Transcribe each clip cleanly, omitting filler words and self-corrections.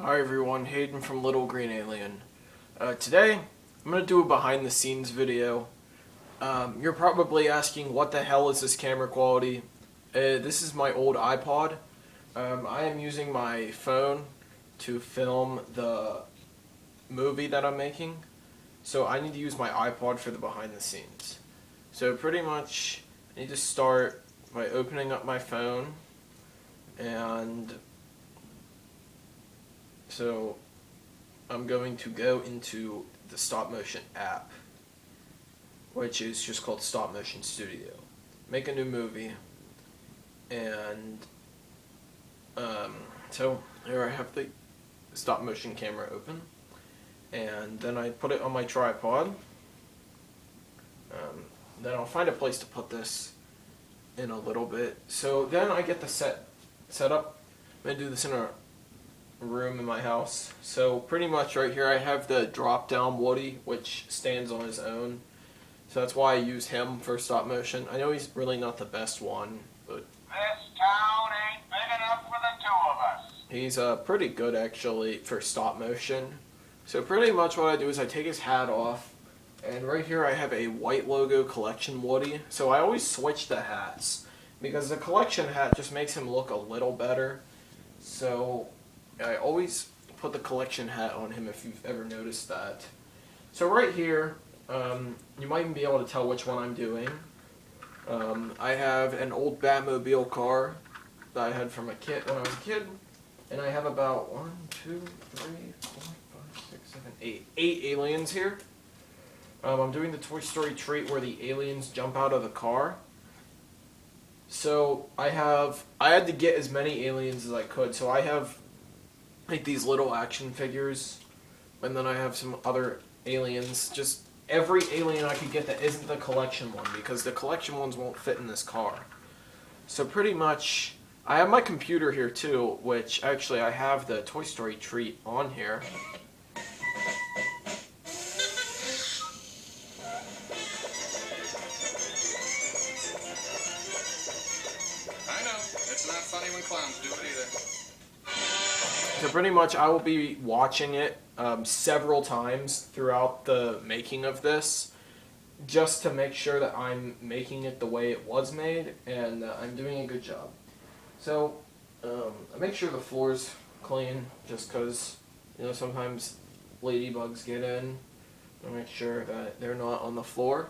Hi everyone, Hayden from Little Green Alien. Today, I'm going to do a behind the scenes video. You're probably asking, what the hell is this camera quality? This is my old iPod. I am using my phone to film the movie that I'm making. So I need to use my iPod for the behind the scenes. So pretty much, I need to start by opening up my phone. And so I'm going to go into the stop motion app, which is just called Stop Motion Studio. Make a new movie, and so here I have the stop motion camera open, and then I put it on my tripod. Then I'll find a place to put this in a little bit. So then I get the set up. I'm going to do this in a room in my house. So pretty much right here I have the drop down Woody, which stands on his own. So that's why I use him for stop motion. I know he's really not the best one, but this town ain't big enough for the two of us. he's pretty good actually for stop motion. So pretty much what I do is I take his hat off, and right here I have a white logo collection Woody. So I always switch the hats because the collection hat just makes him look a little better. So I always put the collection hat on him, if you've ever noticed that. So right here, you might even be able to tell which one I'm doing. I have an old Batmobile car that I had from a kid when I was a kid, and I have about 1, 2, 3, 4, 5, 6, 7, 8 aliens here. I'm doing the Toy Story treat where the aliens jump out of the car. So I had to get as many aliens as I could. So I have like these little action figures, and then I have some other aliens. Just every alien I could get that isn't the collection one, because the collection ones won't fit in this car. So pretty much, I have my computer here too, which actually I have the Toy Story treat on here. I know, it's not funny when clowns do it either. So pretty much I will be watching it several times throughout the making of this, just to make sure that I'm making it the way it was made, and I'm doing a good job. So I make sure the floor's clean, just because, you know, sometimes ladybugs get in. I make sure that they're not on the floor.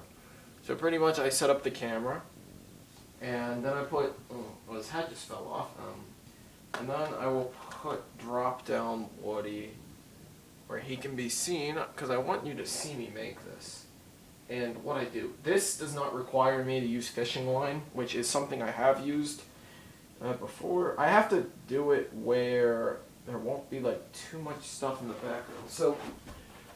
So pretty much I set up the camera, and then I put, well, his hat just fell off, and then I will put drop down Woody where he can be seen, because I want you to see me make this. And what I do, this does not require me to use fishing line, which is something I have used before. I have to do it where there won't be like too much stuff in the background. So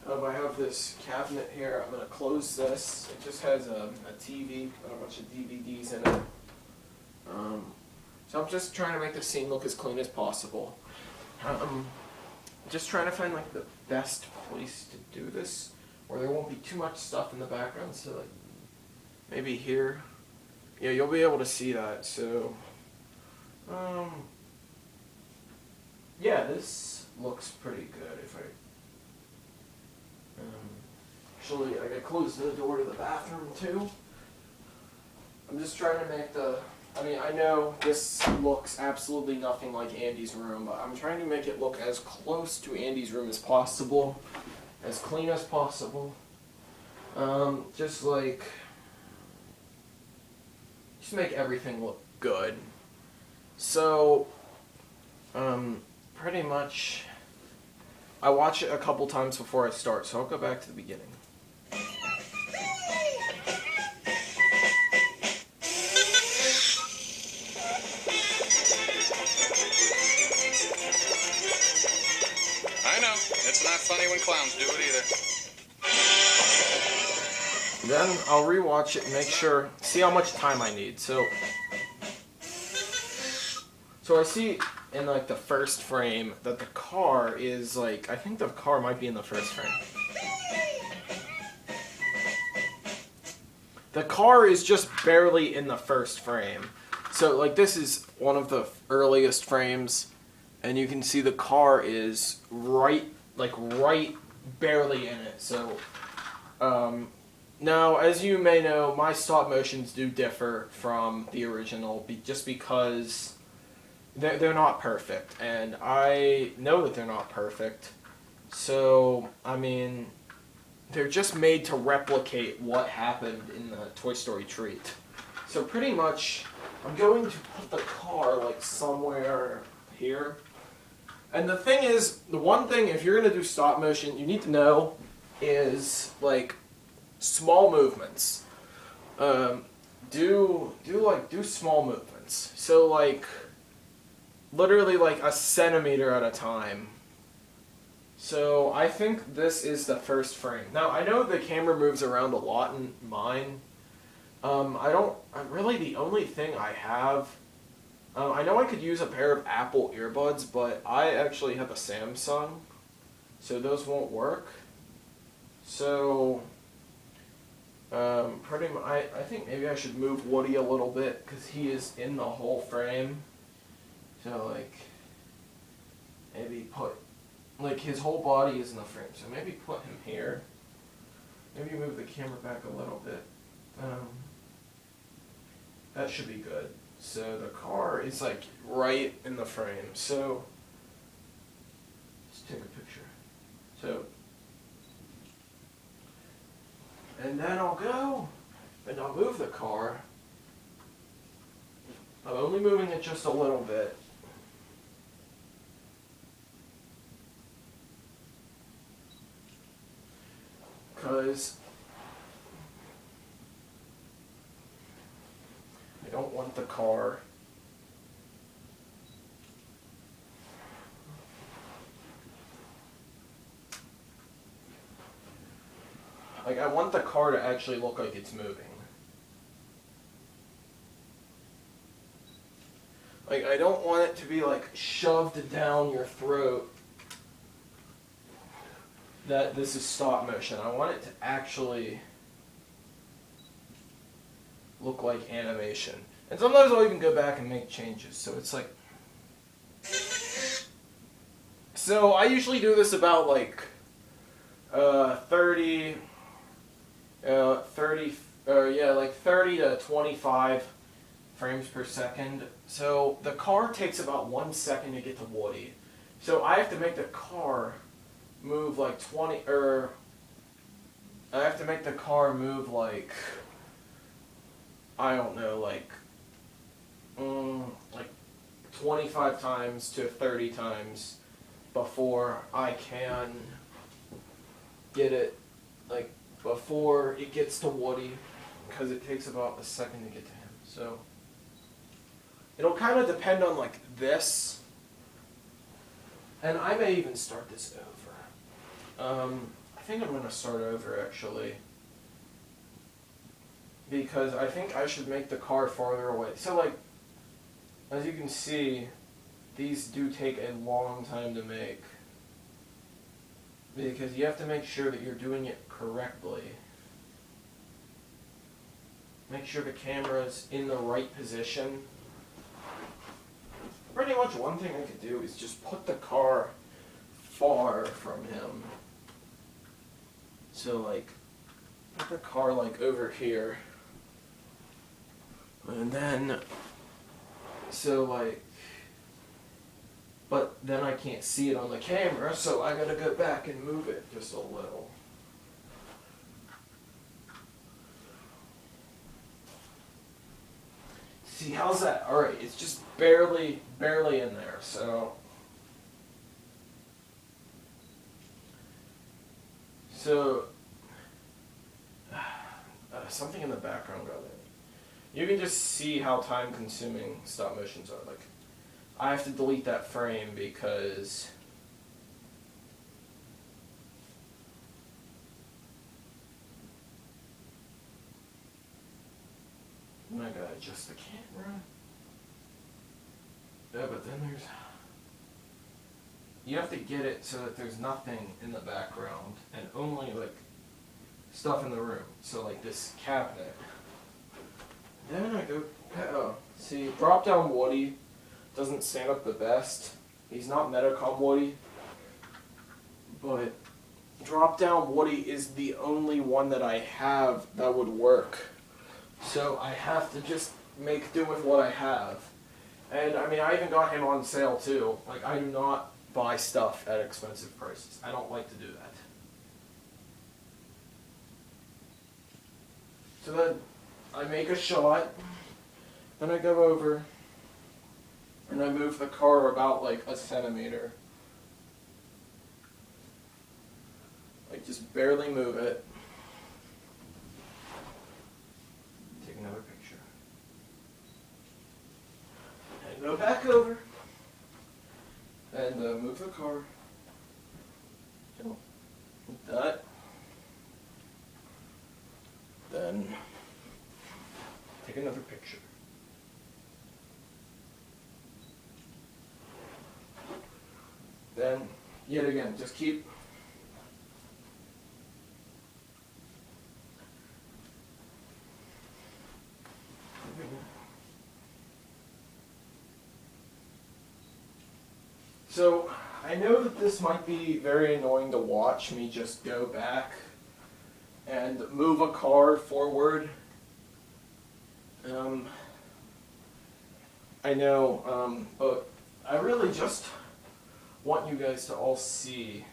I have this cabinet here. I'm going to close this. It just has a TV and a bunch of DVDs in it. So I'm just trying to make the scene look as clean as possible. Just trying to find like the best place to do this, where there won't be too much stuff in the background. So like maybe here, yeah, you'll be able to see that. So yeah, this looks pretty good. If I actually, I could close the door to the bathroom too. I'm just trying to make the, I mean, I know this looks absolutely nothing like Andy's room, but I'm trying to make it look as close to Andy's room as possible, as clean as possible. Just make everything look good. So, pretty much, I watch it a couple times before I start, so I'll go back to the beginning. I know, it's not funny when clowns do it either. Then I'll rewatch it and make sure, see how much time I need. So I see in like the first frame that the car is like, I think the car might be in the first frame. The car is just barely in the first frame. So like this is one of the earliest frames and you can see the car is right barely in it. So now, as you may know, my stop motions do differ from the original just because they're not perfect, and I know that they're not perfect. So, I mean, they're just made to replicate what happened in the Toy Story treat. So pretty much, I'm going to put the car like somewhere here. And the thing is, the one thing, if you're going to do stop motion, you need to know is like small movements. Do small movements. So like literally like a centimeter at a time. So I think this is the first frame. Now I know the camera moves around a lot in mine. Really the only thing I have, I know I could use a pair of Apple earbuds, but I actually have a Samsung, so those won't work. So pretty much, I think maybe I should move Woody a little bit because he is in the whole frame. So like maybe put like his whole body is in the frame, so maybe put him here. Maybe move the camera back a little bit. That should be good. So the car is like right in the frame. So let's take a picture. So and then I'll go and I'll move the car. I'm only moving it just a little bit. Because I don't want the car like, I want the car to actually look like it's moving. Like, I don't want it to be like shoved down your throat that this is stop motion. I want it to actually look like animation. And sometimes I'll even go back and make changes. So it's like, so I usually do this about like 30 to 25 frames per second. So the car takes about 1 second to get to Woody. So I have to make the car move like I have to make the car move like, I don't know, like 25 times to 30 times before I can get it, like before it gets to Woody, because it takes about a second to get to him. So it'll kind of depend on like this, and I may even start this over. I think I'm going to start over actually, because I think I should make the car farther away. So like, as you can see, these do take a long time to make, because you have to make sure that you're doing it correctly. Make sure the camera's in the right position. Pretty much one thing I could do is just put the car far from him. So like, put the car like over here. And then, so like, but then I can't see it on the camera, so I gotta go back and move it just a little. See, how's that? Alright, it's just barely in there, so. So, something in the background got in. You can just see how time consuming stop motions are. Like, I have to delete that frame because I gotta adjust the camera. Yeah, but then there's, you have to get it so that there's nothing in the background and only like stuff in the room. So like this cabinet. Then I go, see, drop down Woody doesn't stand up the best. He's not Metacom Woody, but Drop Down Woody is the only one that I have that would work. So I have to just make do with what I have. And I mean, I even got him on sale too. Like, I do not buy stuff at expensive prices. I don't like to do that. So then I make a shot, then I go over, and I move the car about like a centimeter. Like, just barely move it. Take another picture. And go back over. And move the car. Like that. Then take another picture. Then, yet again, just keep So, I know that this might be very annoying to watch me just go back and move a car forward. I know, but I really just want you guys to all see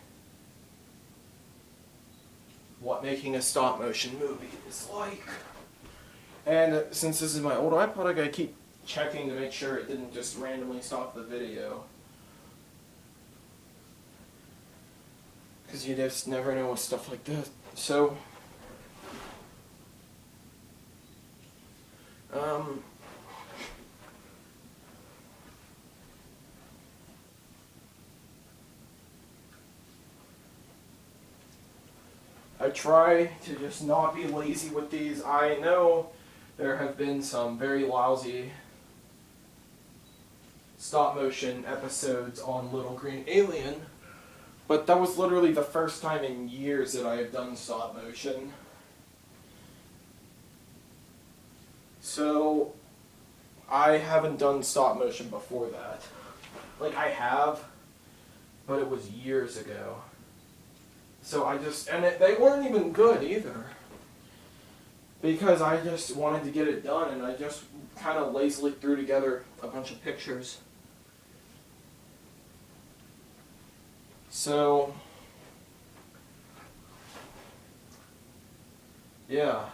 what making a stop motion movie is like. And since this is my old iPod, I gotta keep checking to make sure it didn't just randomly stop the video. Because you just never know with stuff like this. So, I try to just not be lazy with these. I know there have been some very lousy stop motion episodes on Little Green Alien, but that was literally the first time in years that I have done stop motion. So, I haven't done stop motion before that. Like, I have, but it was years ago. So I just, and they weren't even good either. Because I just wanted to get it done, and I just kind of lazily threw together a bunch of pictures. So, yeah,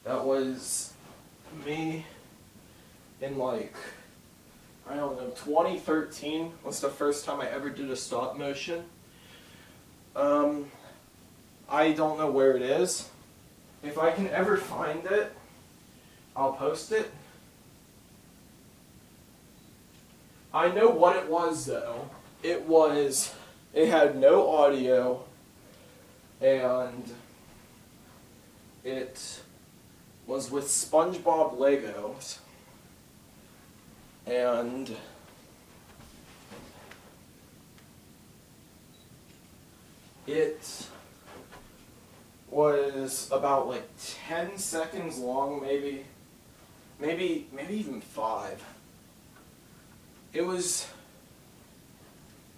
that was me in like, I don't know, 2013 was the first time I ever did a stop motion. I don't know where it is. If I can ever find it, I'll post it. I know what it was though. It had no audio, and it was with SpongeBob Legos, and it was about like 10 seconds long, maybe even 5. It was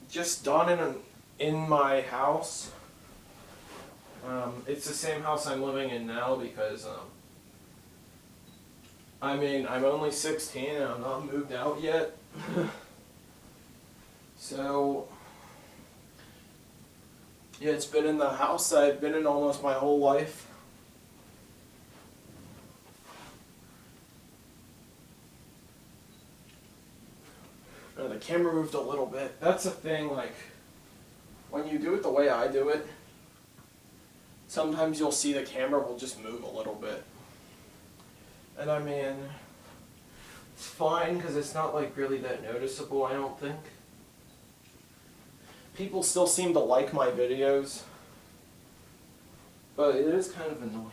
just done in my house. It's the same house I'm living in now because I mean, I'm only 16 and I'm not moved out yet. So yeah, it's been in the house I've been in almost my whole life. The camera moved a little bit. That's the thing, like, when you do it the way I do it, sometimes you'll see the camera will just move a little bit. And I mean, it's fine because it's not like really that noticeable, I don't think. People still seem to like my videos, but it is kind of annoying.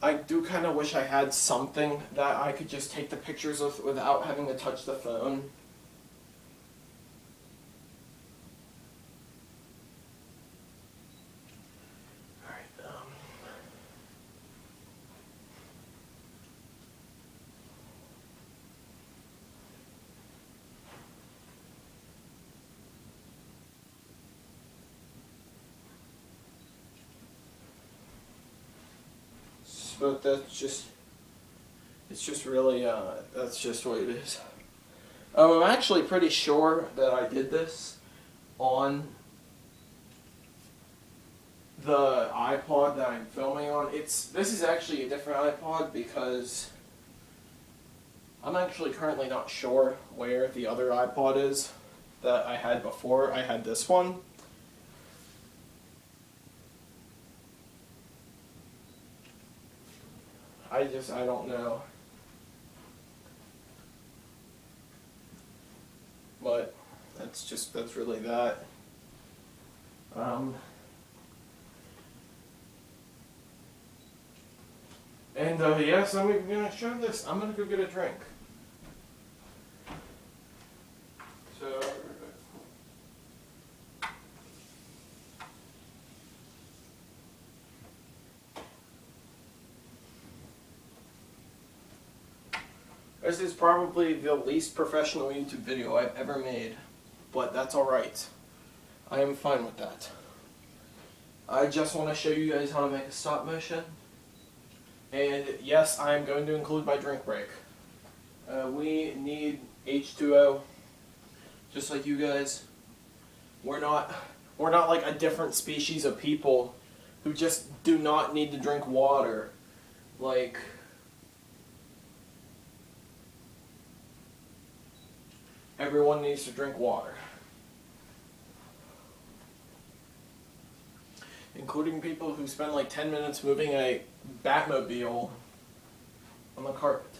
I do kind of wish I had something that I could just take the pictures with without having to touch the phone. Alright, but it's just really, that's just what it is. I'm actually pretty sure that I did this on the iPod that I'm filming on. This is actually a different iPod because I'm actually currently not sure where the other iPod is that I had before I had this one. I don't know. But that's really that. And yes, I'm gonna show this. I'm gonna go get a drink. So. This is probably the least professional YouTube video I've ever made, but that's alright. I am fine with that. I just want to show you guys how to make a stop motion. And yes, I am going to include my drink break. We need H2O, just like you guys. We're not like a different species of people who just do not need to drink water. Like, everyone needs to drink water. Including people who spend like 10 minutes moving a Batmobile on the carpet.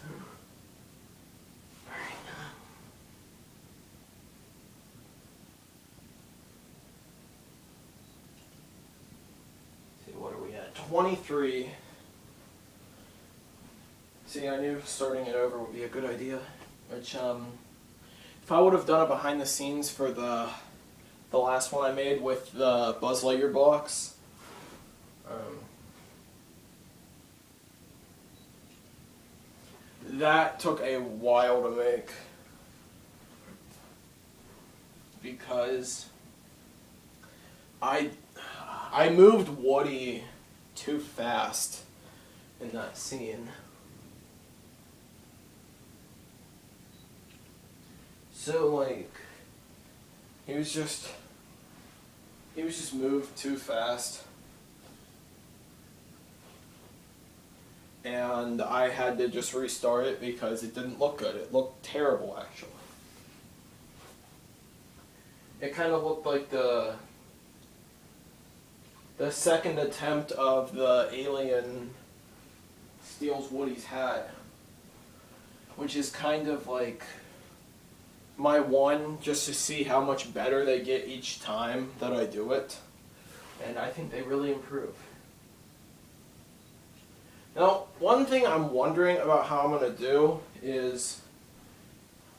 See, what are we at? 23. See, I knew starting it over would be a good idea. Which, if I would have done a behind the scenes for the last one I made with the Buzz Lightyear box, that took a while to make because I moved Woody too fast in that scene. So like he was just moved too fast. And I had to just restart it because it didn't look good. It looked terrible, actually. It kind of looked like the second attempt of the alien steals Woody's hat, which is kind of like my one, just to see how much better they get each time that I do it. And I think they really improve. Now, one thing I'm wondering about how I'm going to do is,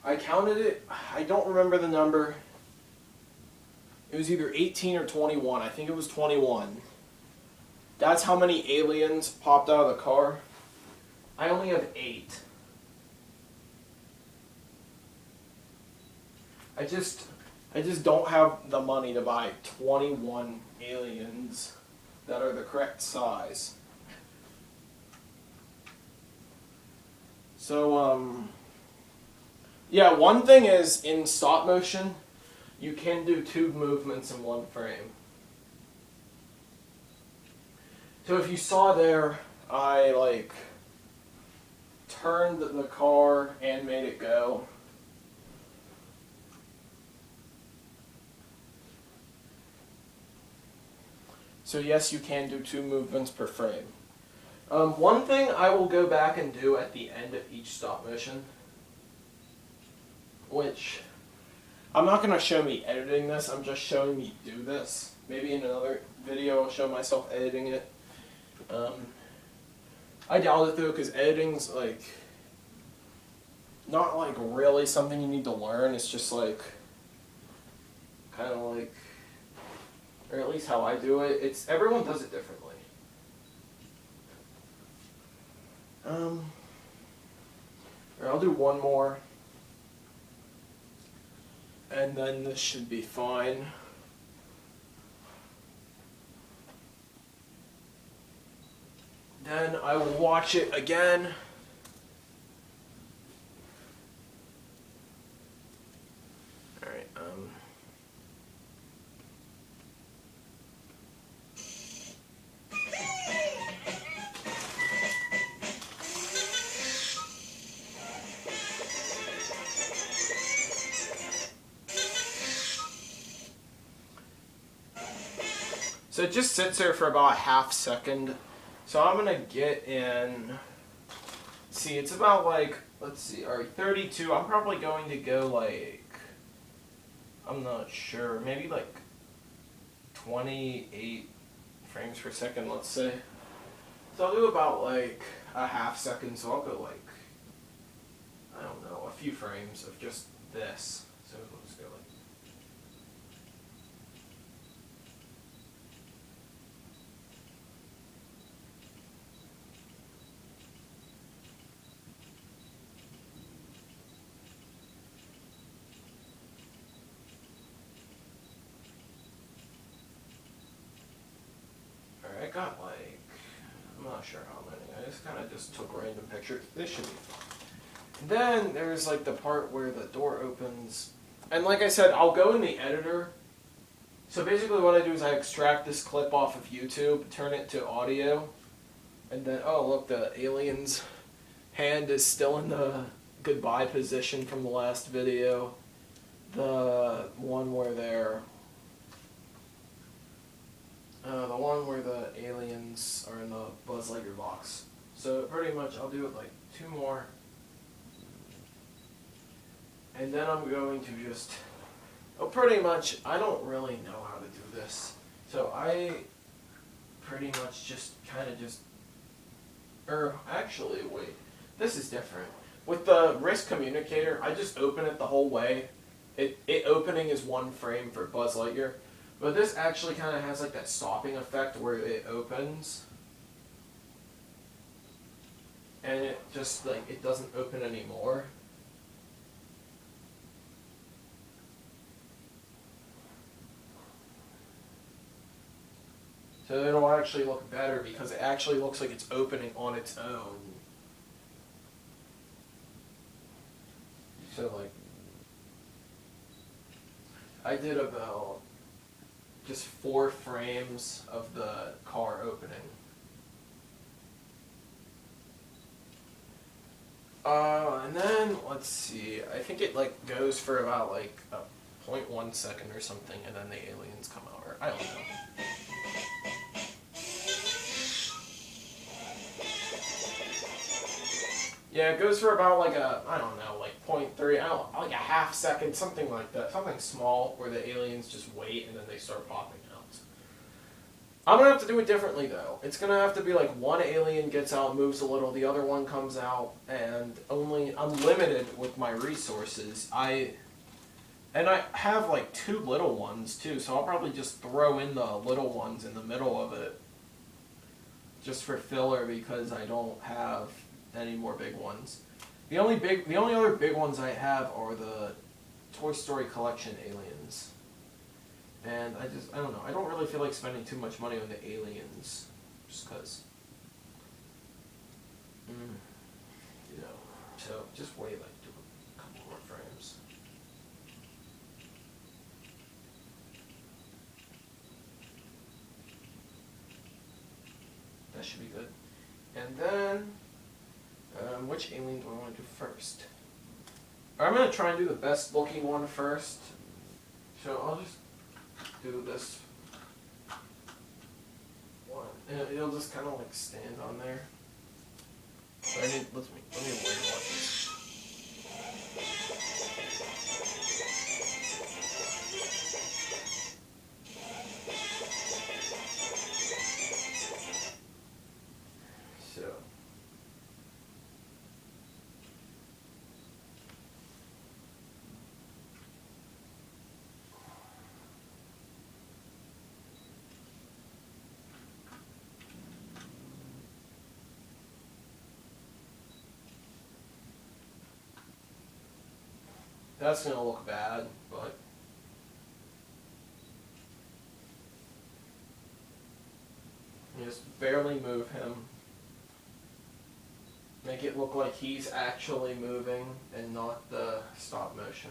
I counted it, I don't remember the number, it was either 18 or 21, I think it was 21. That's how many aliens popped out of the car. I only have 8. I just don't have the money to buy 21 aliens that are the correct size. So, yeah, one thing is, in stop motion, you can do 2 movements in one frame. So if you saw there, I, like, turned the car and made it go. So yes, you can do 2 movements per frame. One thing I will go back and do at the end of each stop motion, which I'm not going to show me editing this, I'm just showing me do this. Maybe in another video I'll show myself editing it. I doubt it though, because editing's like not like really something you need to learn. It's just like kind of like, or at least how I do it. It's everyone does it differently. I'll do one more, and then this should be fine. Then I will watch it again. Alright, so it just sits there for about a half second. So I'm gonna get in. See, it's about like, let's see, alright, 32. I'm probably going to go like, I'm not sure, maybe like 28 frames per second, let's say. So I'll do about like a half second, so I'll go like, I don't know, a few frames of just this. So we'll just go like, alright, I got like, I'm not sure how many. I just kind of just took random pictures. This should be fun. And then there's like the part where the door opens. And like I said, I'll go in the editor. So basically what I do is I extract this clip off of YouTube, turn it to audio, and then, oh look, the alien's hand is still in the goodbye position from the last video. The one where they're... the one where the aliens are in the Buzz Lightyear box. So pretty much I'll do it like 2 more. And then I'm going to just... Oh, pretty much, I don't really know how to do this. So I pretty much just kind of just... actually, wait. This is different. With the wrist communicator, I just open it the whole way. It opening is 1 frame for Buzz Lightyear. But this actually kind of has like that stopping effect where it opens. And it just like, it doesn't open anymore. So it'll actually look better because it actually looks like it's opening on its own. So like, I did about just 4 frames of the car opening. And then, let's see, I think it like goes for about like a 0.1 second or something, and then the aliens come out, or I don't know. Yeah, it goes for about like a, I don't know, like 0.3, I don't know, like a half second, something like that. Something small where the aliens just wait and then they start popping out. I'm going to have to do it differently though. It's going to have to be like 1 alien gets out, moves a little, the other one comes out, and I'm limited with my resources. And I have like 2 little ones too, so I'll probably just throw in the little ones in the middle of it. Just for filler because I don't have any more big ones. The only other big ones I have are the Toy Story Collection aliens. And I don't know, I don't really feel like spending too much money on the aliens, just cause, you know, so just wait, like, do a couple more frames. That should be good. And then, which alien do I want to do first? I'm going to try and do the best looking one first. So I'll just do this one. And it'll just kind of like stand on there. So let me wait watch this. So. That's going to look bad, but just barely move him. Make it look like he's actually moving and not the stop motion.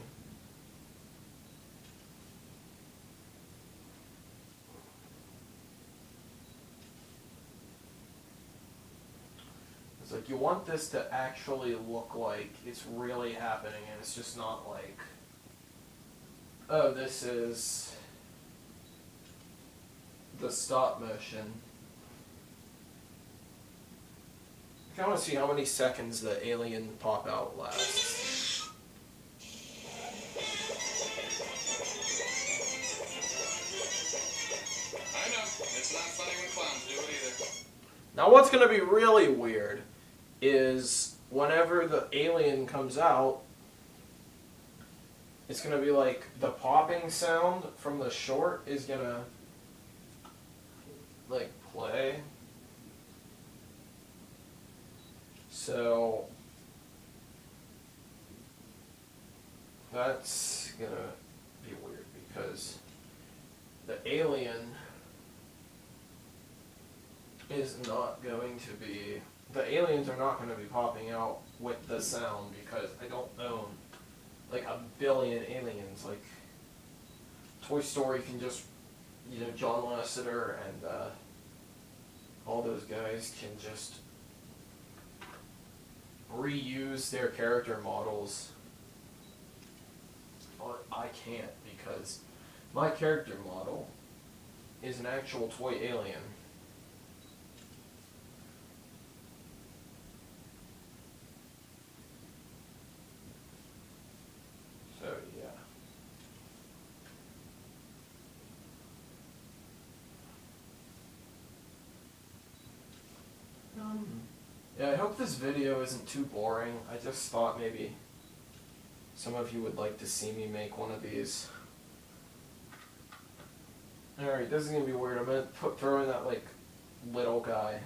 It's like you want this to actually look like it's really happening and it's just not like, oh, this is the stop motion. I want to see how many seconds the alien pop out lasts. I know. It's not funny when clowns do it either. Now what's going to be really weird is whenever the alien comes out, it's going to be like the popping sound from the short is going to like play. So that's going to be weird because the alien is not going to be, the aliens are not going to be popping out with the sound because I don't own like a billion aliens. Like Toy Story can just, you know, John Lasseter and all those guys can just reuse their character models, but I can't because my character model is an actual toy alien. So yeah. Yeah, I hope this video isn't too boring. I just thought maybe some of you would like to see me make one of these. Alright, this is gonna be weird. I'm gonna throw in that like little guy.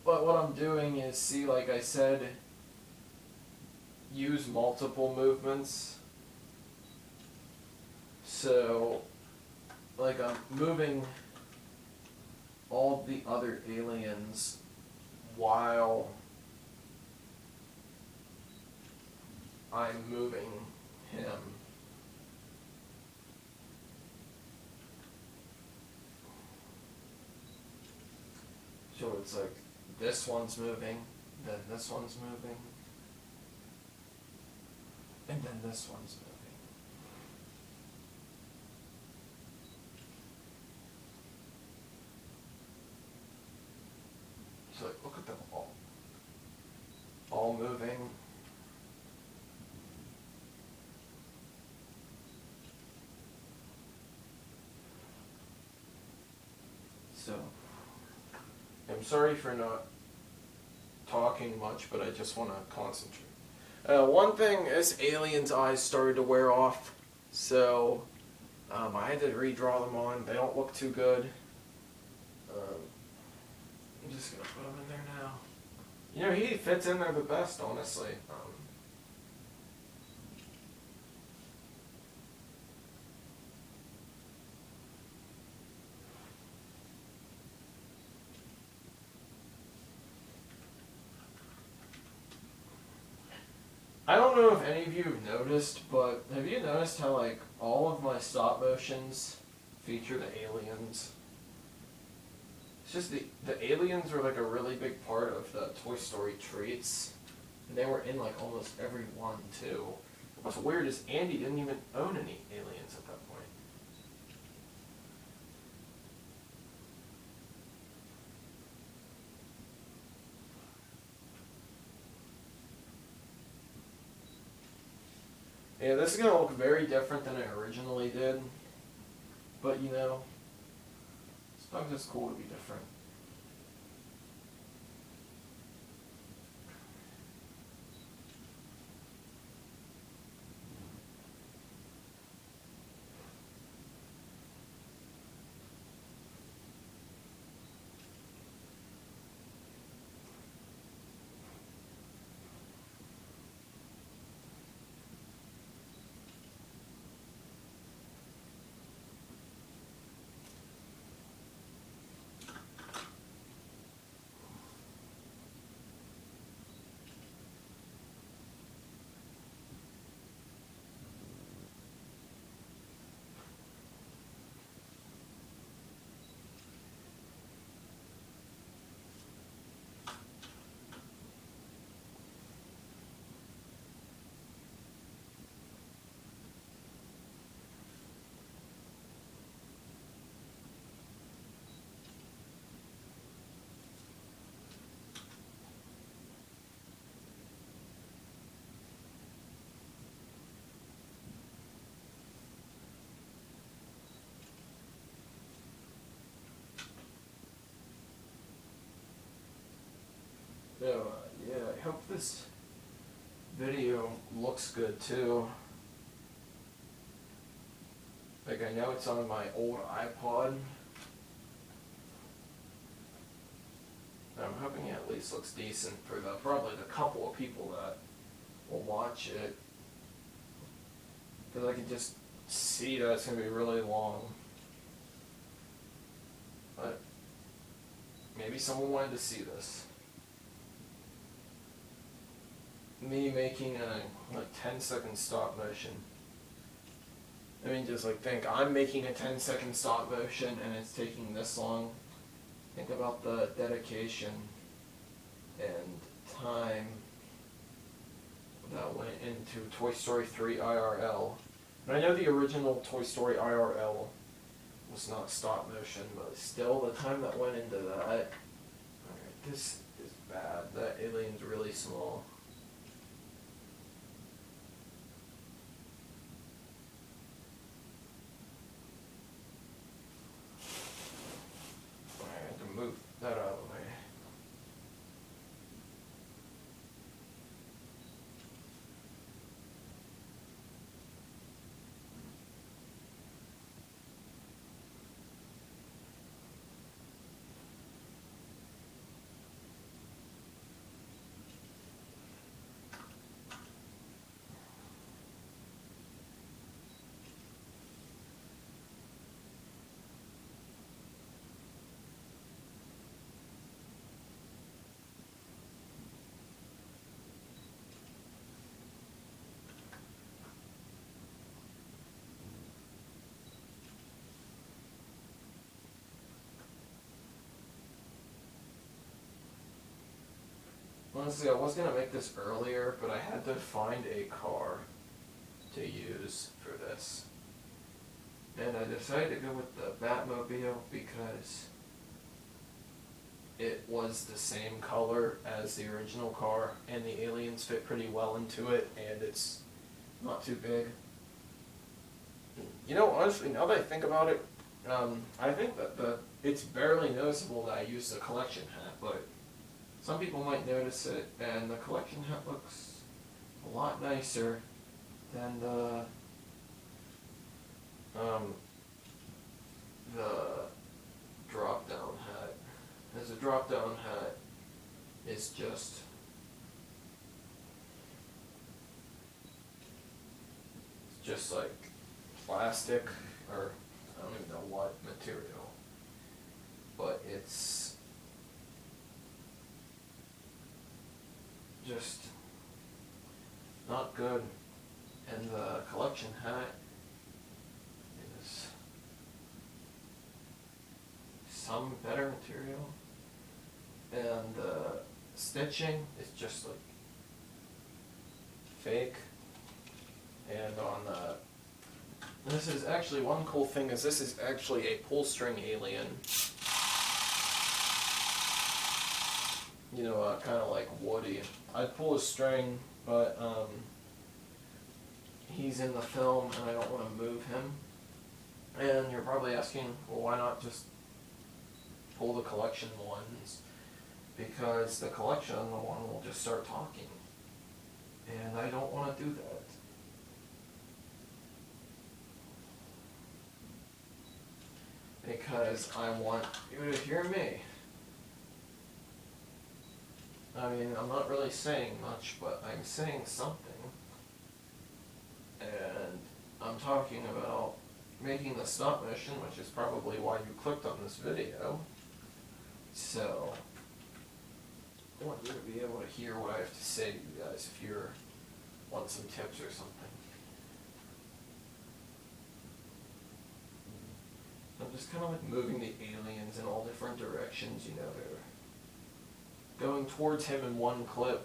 But what I'm doing is, see, like I said, use multiple movements. So, like I'm moving all the other aliens while I'm moving him. So it's like this one's moving, then this one's moving, and then this one's moving. So like, look at them all moving. So, I'm sorry for not talking much, but I just want to concentrate. One thing is Alien's eyes started to wear off, so I had to redraw them on. They don't look too good. I'm just going to put them in there now. You know, he fits in there the best, honestly. I don't know if any of you have noticed, but have you noticed how like all of my stop motions feature the aliens? It's just the aliens were like a really big part of the Toy Story treats, and they were in like almost every one too. What's weird is Andy didn't even own any aliens at that point. Yeah, this is going to look very different than it originally did. But, you know, sometimes it's cool to be different. I hope this video looks good too. Like, I know it's on my old iPod. I'm hoping it at least looks decent for probably the couple of people that will watch it. Because I can just see that it's going to be really long. But maybe someone wanted to see this. Me making a 10-second stop motion. I mean, just like think, I'm making a 10-second stop motion and it's taking this long. Think about the dedication and time that went into Toy Story 3 IRL. And I know the original Toy Story IRL was not stop motion, but still the time that went into that. Alright, this is bad. That alien's really small. I had to move that out of the way. Honestly, I was going to make this earlier, but I had to find a car to use for this. And I decided to go with the Batmobile because it was the same color as the original car, and the aliens fit pretty well into it, and it's not too big. You know, honestly, now that I think about it, I think that it's barely noticeable that I used a collection hat, but some people might notice it, and the collection hat looks a lot nicer than the drop-down hat. As a drop-down hat is just like plastic, or I don't even know what material, but it's just not good. And the collection hat is some better material, and the stitching is just like fake. And on this is actually, one cool thing is this is actually a pull string alien. You know, kind of like Woody. I'd pull a string, but he's in the film and I don't want to move him. And you're probably asking, well, why not just pull the collection ones? Because the collection one will just start talking. And I don't want to do that. Because I want you to hear me. I mean, I'm not really saying much, but I'm saying something. And I'm talking about making the stop motion, which is probably why you clicked on this video. So, I want you to be able to hear what I have to say to you guys if you want some tips or something. I'm just kind of like moving the aliens in all different directions, you know, they're going towards him in one clip,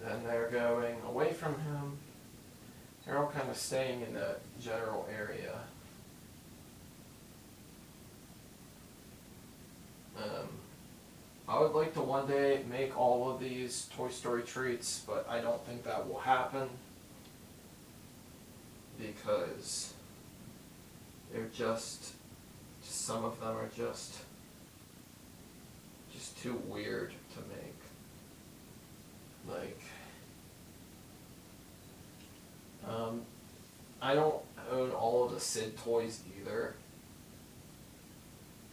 then they're going away from him, they're all kind of staying in that general area. I would like to one day make all of these Toy Story treats, but I don't think that will happen, because they're just some of them are just too weird to make. I don't own all of the Sid toys either,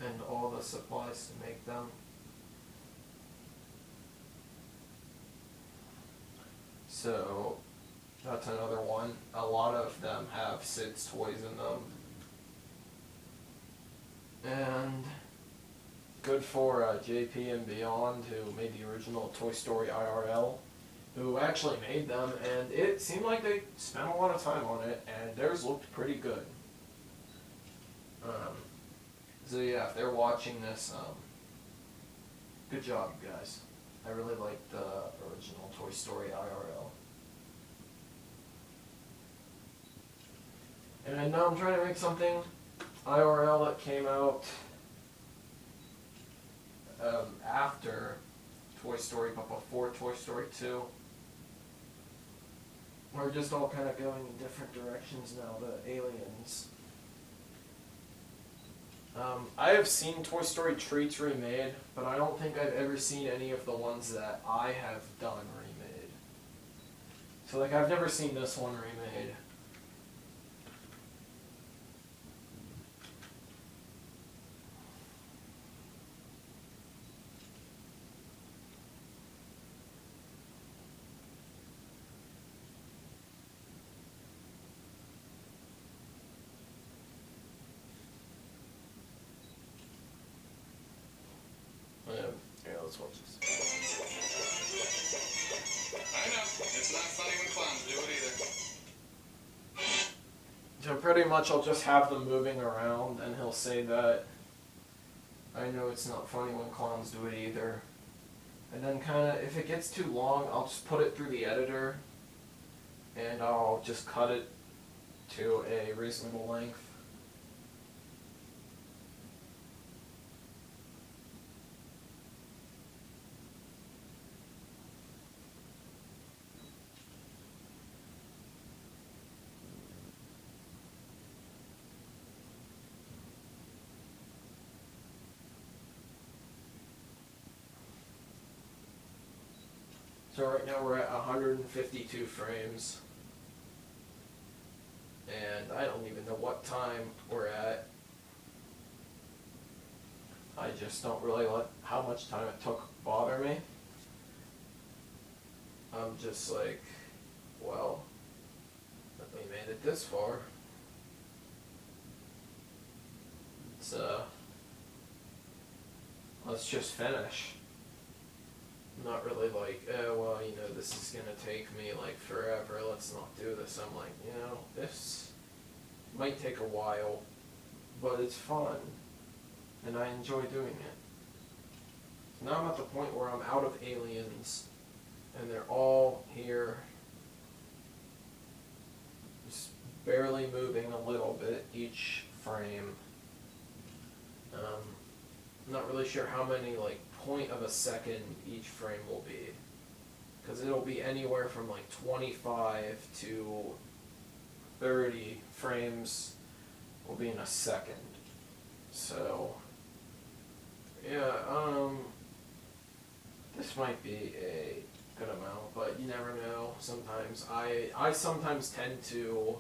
and all the supplies to make them. So that's another one. A lot of them have Sid's toys in them. And good for JP and Beyond, who made the original Toy Story IRL, who actually made them, and it seemed like they spent a lot of time on it, and theirs looked pretty good. So yeah, if they're watching this, good job, you guys. I really like the original Toy Story IRL. And now I'm trying to make something IRL that came out after Toy Story, but before Toy Story 2. We're just all kind of going in different directions now, the aliens. I have seen Toy Story Treats remade, but I don't think I've ever seen any of the ones that I have done remade. So like, I've never seen this one remade. Yeah, let's watch this. I know. It's not funny when clowns do it either. So pretty much I'll just have them moving around, and he'll say that, I know it's not funny when clowns do it either. And then kind of, if it gets too long, I'll just put it through the editor, and I'll just cut it to a reasonable length. So right now we're at 152 frames. And I don't even know what time we're at. I just don't really let how much time it took bother me. I'm just like, well, we made it this far. So, let's just finish. I'm not really like, oh, well, you know, this is gonna take me like forever, let's not do this. I'm like, you know, this might take a while, but it's fun, and I enjoy doing it. Now I'm at the point where I'm out of aliens, and they're all here, just barely moving a little bit each frame. I'm not really sure how many, like, point of a second each frame will be, because it'll be anywhere from like 25 to 30 frames will be in a second. So yeah, this might be a good amount, but you never know. Sometimes I sometimes tend to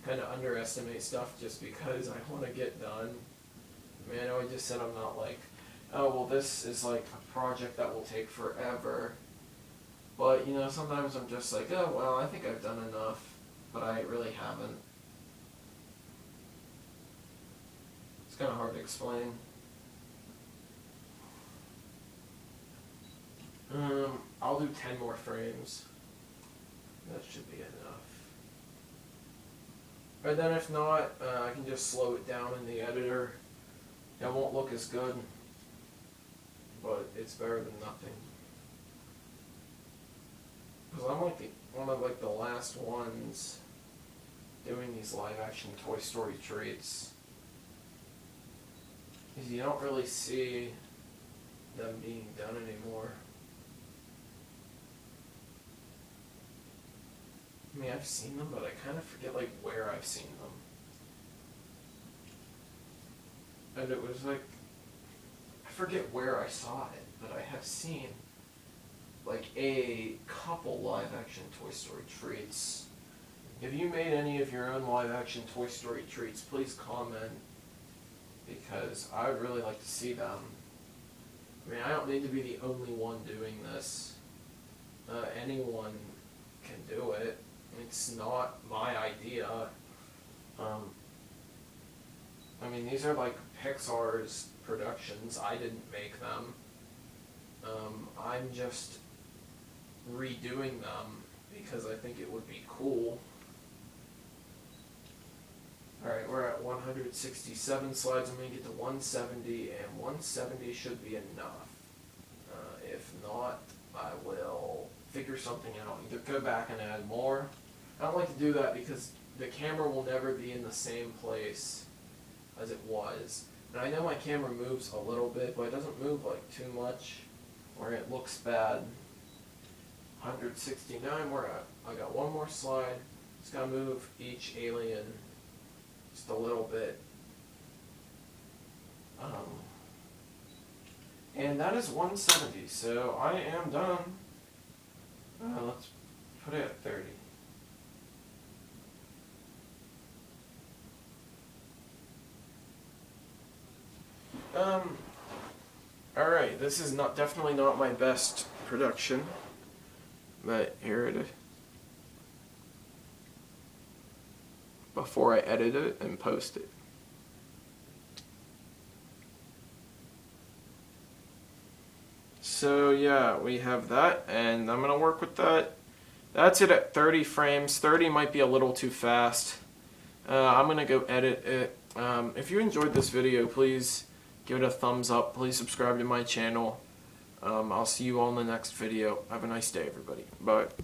kind of underestimate stuff just because I want to get done. I mean, I know I just said I'm not like, oh, well, this is like a project that will take forever. But, you know, sometimes I'm just like, oh, well, I think I've done enough, but I really haven't. It's kind of hard to explain. I'll do 10 more frames. That should be enough. But then if not, I can just slow it down in the editor. It won't look as good, but it's better than nothing. Because I'm like one of like the last ones doing these live action Toy Story treats. Because you don't really see them being done anymore. I mean, I've seen them, but I kind of forget like where I've seen them. And it was like, I forget where I saw it, but I have seen like a couple live action Toy Story treats. if you made any of your own live action Toy Story treats, please comment, because I would really like to see them. I mean, I don't need to be the only one doing this. Anyone can do it. It's not my idea. I mean, these are like Pixar's productions. I didn't make them. I'm just redoing them because I think it would be cool. Alright, we're at 167 slides. I'm going to get to 170, and 170 should be enough. If not, I will figure something out. Either go back and add more. I don't like to do that because the camera will never be in the same place as it was. And I know my camera moves a little bit, but it doesn't move like too much where it looks bad. 169, I got one more slide. Just gotta move each alien just a little bit. And that is 170, so I am done. Let's put it at 30. Alright, this is definitely not my best production, but here it is. Before I edit it and post it. So yeah, we have that, and I'm gonna work with that. That's it at 30 frames. 30 might be a little too fast. I'm gonna go edit it. If you enjoyed this video, please give it a thumbs up. Please subscribe to my channel. I'll see you all in the next video. Have a nice day, everybody. Bye.